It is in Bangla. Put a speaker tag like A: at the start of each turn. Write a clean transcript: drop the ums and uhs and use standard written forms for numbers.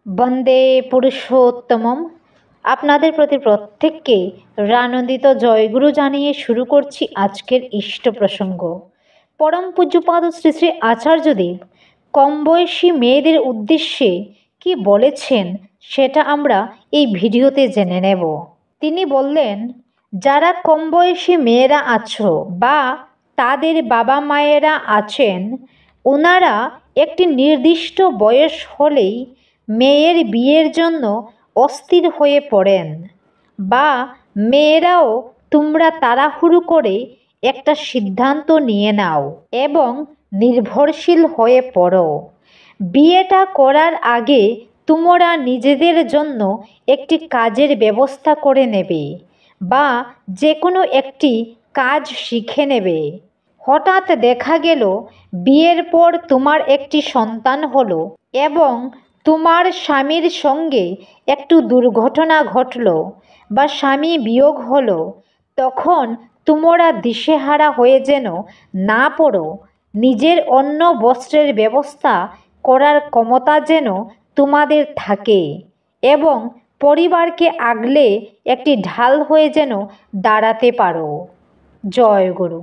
A: বন্দে পুরুষোত্তমম। আপনাদের প্রতি প্রত্যেককে রানন্দিত জয়গুরু জানিয়ে শুরু করছি আজকের ইষ্ট প্রসঙ্গ। পরম পূজ্যপাদ শ্রী শ্রী আচার্যদেব কম বয়সী মেয়েদের উদ্দেশ্যে কি বলেছেন সেটা আমরা এই ভিডিওতে জেনে নেব। তিনি বললেন, যারা কম বয়সী মেয়েরা আছো বা তাদের বাবা মায়েরা আছেন, ওনারা একটি নির্দিষ্ট বয়স হলেই মেয়ের বিয়ের জন্য অস্থির হয়ে পড়েন, বা মেয়েরাও তোমরা তাড়াহুড়ো করে একটা সিদ্ধান্ত নিয়ে নাও এবং নির্ভরশীল হয়ে পড়ো। বিয়েটা করার আগে তোমরা নিজেদের জন্য একটি কাজের ব্যবস্থা করে নেবে বা যে কোনো একটি কাজ শিখে নেবে। হঠাৎ দেখা গেল বিয়ের পর তোমার একটি সন্তান হলো এবং তোমার স্বামীর সঙ্গে একটু দুর্ঘটনা ঘটলো বা স্বামী বিয়োগ হলো, তখন তোমরা দিশেহারা হয়ে যেন না পড়ো। নিজের অন্ন বস্ত্রের ব্যবস্থা করার ক্ষমতা যেন তোমাদের থাকে এবং পরিবারকে আগলে একটি ঢাল হয়ে যেন দাঁড়াতে পারো। জয় গুরু।